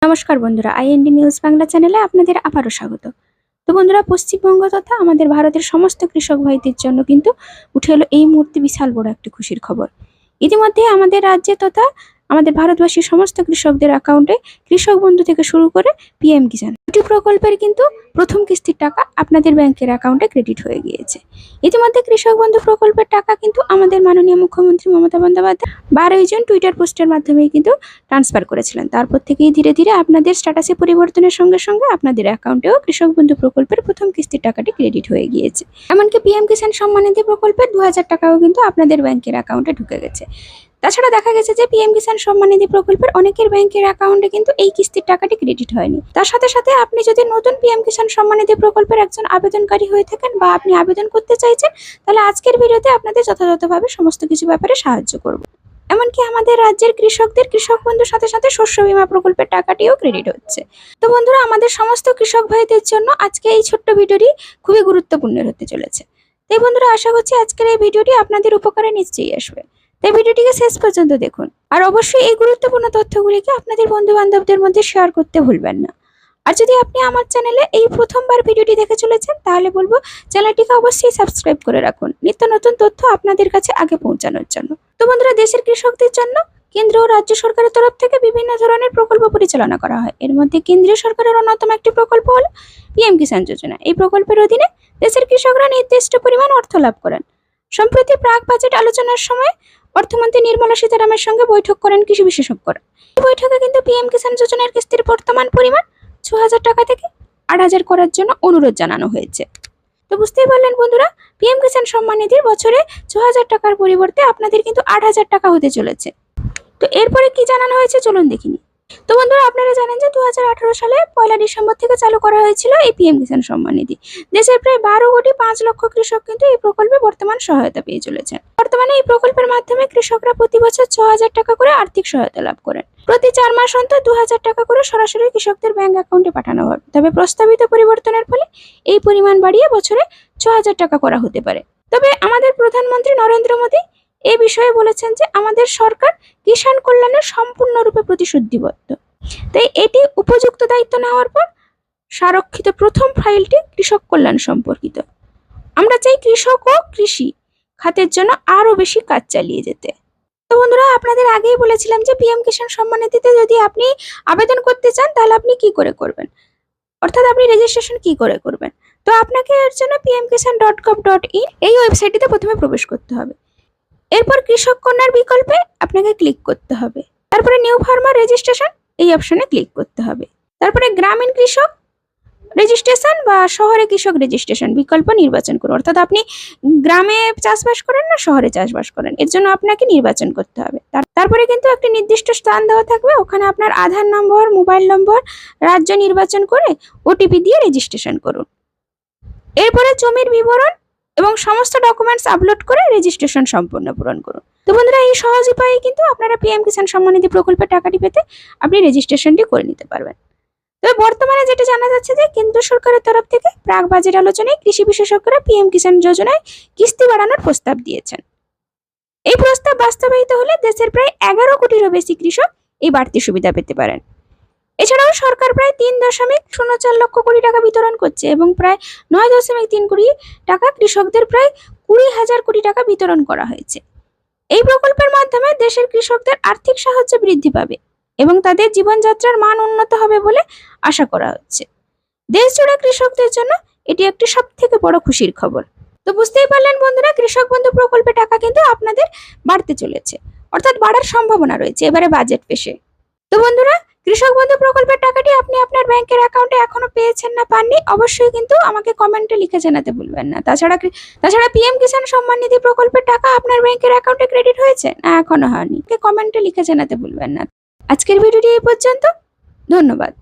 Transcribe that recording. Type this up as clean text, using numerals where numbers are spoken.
নমস্কার বন্ধুরা, IND news Bangla চ্যানেলে আপনাদের আবারও স্বাগত। তো বন্ধুরা, পশ্চিমবঙ্গ তথা আমাদের ভারতের সমস্ত কৃষক ভাইদের জন্য কিন্তু উঠে এলো এই মুহূর্তে বিশাল বড় একটি খুশির খবর। ইতিমধ্যে আমাদের রাজ্যে তথা আমাদের ভারতবাসীর সমস্ত কৃষকদের অ্যাকাউন্টে কৃষক বন্ধু থেকে শুরু করে পিএম কিষাণ দুটি প্রকল্পের কিন্তু প্রথম কিস্তির টাকা আপনাদের ব্যাংকের অ্যাকাউন্টে ক্রেডিট হয়ে গিয়েছে। ইতিমধ্যে কৃষক বন্ধু প্রকল্পের টাকা কিন্তু আমাদের মাননীয় মুখ্যমন্ত্রী মমতা বন্দ্যোপাধ্যায় 12ই জুন টুইটার পোস্টের মাধ্যমে কিন্তু ট্রান্সফার করেছিলেন। তারপর থেকেই ধীরে ধীরে আপনাদের স্ট্যাটাসে পরিবর্তনের সঙ্গে সঙ্গে আপনাদের অ্যাকাউন্টেও কৃষক বন্ধু প্রকল্পের প্রথম কিস্তির টাকাটি ক্রেডিট হয়ে গিয়েছে। এমনকি পিএম কিষাণ সম্মান নিধি প্রকল্পের 2000 টাকাও কিন্তু আপনাদের ব্যাংকের অ্যাকাউন্টে ঢুকে গেছে। তাছাড়া দেখা গেছে যে পিএম কিষাণ সম্মান নিধি প্রকল্পের অনেকের ব্যাংকের অ্যাকাউন্টে কিন্তু এই কিস্তির টাকাটি ক্রেডিট হয়নি। তার সাথে সাথে আপনি যদি নতুন পিএম কিষাণ সম্মান নিধি প্রকল্পের একজন আবেদনকারী হয়ে থাকেন বা আপনি আবেদন করতে চাইছেন, তাহলে আজকের ভিডিওতে আপনাদের যথাযথভাবে সমস্ত কিছু ব্যাপারে সাহায্য করব। এমনকি আমাদের রাজ্যের কৃষকদের কৃষক বন্ধুর সাথে সাথে শস্য বীমা প্রকল্পের টাকাটিও ক্রেডিট হচ্ছে। তো বন্ধুরা, আমাদের সমস্ত কৃষক ভাইদের জন্য আজকে এই ছোট্ট ভিডিওটি খুবই গুরুত্বপূর্ণ হতে চলেছে। তাই বন্ধুরা, আশা করছি আজকের এই ভিডিওটি আপনাদের উপকারে নিশ্চয়ই আসবে। তাই ভিডিওটিকে শেষ পর্যন্ত দেখুন, আর অবশ্যই এই গুরুত্বপূর্ণ তথ্যগুলিকে আপনাদের বন্ধু বান্ধবদের মধ্যে শেয়ার করতে ভুলবেন না। আর যদি আপনি আমার চ্যানেলে এই প্রথমবার ভিডিওটি দেখে চলেছেন, তাহলে বলবো চ্যানেলটিকে অবশ্যই সাবস্ক্রাইব করে রাখুন নিত্য নতুন তথ্য আপনাদের কাছে আগে পৌঁছানোর জন্য। তো বন্ধুরা, দেশের কৃষকদের জন্য কেন্দ্র ও রাজ্য সরকারের তরফ থেকে বিভিন্ন ধরনের প্রকল্প পরিচালনা করা হয়। এর মধ্যে কেন্দ্রীয় সরকারের অন্যতম একটি প্রকল্প হলো পিএম কিষাণ যোজনা। এই প্রকল্পের অধীনে দেশের কৃষকরা নির্দিষ্ট পরিমাণ অর্থ লাভ করেন। সম্প্রতি প্রাক বাজেট আলোচনার সময় অর্থমন্ত্রী নির্মলা সীতারামনের সঙ্গে বৈঠক করেন কৃষি বিশেষজ্ঞরা। এই বৈঠকে কিন্তু পিএম কিষাণ যোজনার কিস্তির বর্তমান পরিমাণ 6000 টাকা থেকে 8000 করার জন্য অনুরোধ জানানো হয়েছে। তো বুঝতেই পারলেন বন্ধুরা, পিএম কিষাণ সম্মান নিধির বছরে 6000 টাকার পরিবর্তে আপনাদের কিন্তু 8000 টাকা হতে চলেছে। তো এরপরে কি জানানো হয়েছে চলুন দেখিনি। তো বন্ধুরা, আপনারা জানেন যে 2018 সালে 1 ডিসেম্বর থেকে চালু করা হয়েছিল এই পিএম কিষাণ সম্মান নিধি। দেশের প্রায় 12,5 লক্ষ কৃষক কিন্তু এই প্রকল্পে বর্তমান সহায়তা পেয়ে চলেছেন। বর্তমানে এই প্রকল্পের মাধ্যমে কৃষকরা প্রতি বছর 6000 টাকা করে আর্থিক সহায়তা লাভ করেন। প্রতি 4 মাস অন্তর 2000 টাকা করে সরাসরি কৃষকদের ব্যাংক অ্যাকাউন্টে পাঠানো হবে। তবে প্রস্তাবিত পরিবর্তনের ফলে এই পরিমাণ বাড়িয়ে বছরে 6000 টাকা করা হতে পারে। তবে আমাদের প্রধানমন্ত্রী নরেন্দ্র মোদী এই বিষয়ে বলেছেন যে আমাদের সরকার কিষাণ কল্যাণের সম্পূর্ণরূপে প্রতিশ্রুতিবদ্ধ। তাই এটি উপযুক্ত দায়িত্ব নেওয়ার পর স্বাক্ষরিত প্রথম ফাইলটি কৃষক কল্যাণ সম্পর্কিত। আমরা চাই কৃষক ও কৃষি খাতের জন্য আরো বেশি কাজ চালিয়ে যেতে। তো বন্ধুরা, আপনাদের আগেই বলেছিলাম যে পিএম কিষাণ সম্মান নিধিতে যদি আপনি আবেদন করতে চান, তাহলে আপনি কি করে করবেন, অর্থাৎ আপনি রেজিস্ট্রেশন কি করে করবেন। তো আপনাকে এর জন্য pmkisan.gov.in এই ওয়েবসাইটটিতে প্রথমে প্রবেশ করতে হবে। এরপর কৃষক কন্যার বিকল্পে আপনাকে ক্লিক করতে হবে। তারপরে নিউ ফার্মার রেজিস্ট্রেশন এই অপশনে ক্লিক করতে হবে। তারপরে গ্রামীণ কৃষক রেজিস্ট্রেশন বা শহরে কৃষক রেজিস্ট্রেশন বিকল্প নির্বাচন করুন। অর্থাৎ আপনি গ্রামে চাষবাস করেন না শহরে চাষবাস করেন, এর জন্য আপনাকে নির্বাচন করতে হবে। তারপরে কিন্তু একটি নির্দিষ্ট স্থান দেওয়া থাকবে, ওখানে আপনার আধার নম্বর, মোবাইল নম্বর, রাজ্য নির্বাচন করে ওটিপি দিয়ে রেজিস্ট্রেশন করুন। এরপরে জমির বিবরণ এবং সমস্ত ডকুমেন্টস আপলোড করে রেজিস্ট্রেশন সম্পূর্ণ পূরণ করুন। তো বন্ধুরা, এই সহজ উপায়ে কিন্তু আপনারা পিএম কিষাণ সম্মান নিধি প্রকল্পের টাকাটি পেতে আপনি রেজিস্ট্রেশনটি করে নিতে পারবেন। তবে বর্তমানে যেটা জানা যাচ্ছে যে কেন্দ্র সরকারের তরফ থেকে প্রাক বাজেট আলোচনায় কৃষি বিশেষজ্ঞরা পিএম কিষাণ যোজনায় কিস্তি বাড়ানোর প্রস্তাব দিয়েছেন। এই প্রস্তাব বাস্তবায়িত হলে দেশের প্রায় 11 কোটিরও বেশি কৃষক এই বাড়তি সুবিধা পেতে পারেন। এছাড়াও সরকার প্রায় 3.04 লক্ষ কোটি টাকা বিতরণ করছে এবং প্রায় 9.3 কোটি টাকা কৃষকদের প্রায় 20,000 কোটি টাকা বিতরণ করা হয়েছে। এই প্রকল্পের মাধ্যমে দেশের কৃষকদের আর্থিক সাহায্য বৃদ্ধি পাবে এবং তাদের জীবনযাত্রার মান উন্নত হবে বলে আশা করা হচ্ছে। দেশ জুড়ে কৃষকদের জন্য এটি একটি সবথেকে বড় খুশির খবর। তো বুঝতেই পারলেন বন্ধুরা, কৃষক বন্ধু প্রকল্পের টাকা কিন্তু আপনাদের বাড়তে চলেছে, অর্থাৎ বাড়ার সম্ভাবনা রয়েছে এবারে বাজেট পেশে। তো বন্ধুরা, কৃষক বন্ধু প্রকল্পের টাকাটি আপনি আপনার ব্যাংকের অ্যাকাউন্টে এখনো পেয়েছেন না পাননি, অবশ্যই কিন্তু আমাকে কমেন্টে লিখে জানাতে ভুলবেন না। তাছাড়া পিএম কিষাণ সম্মান নিধি প্রকল্পের টাকা আপনার ব্যাংকের অ্যাকাউন্টে ক্রেডিট হয়েছে না এখনো হয়নি, কমেন্টে লিখে জানাতে ভুলবেন না। আজকের ভিডিওটি এই পর্যন্ত, ধন্যবাদ।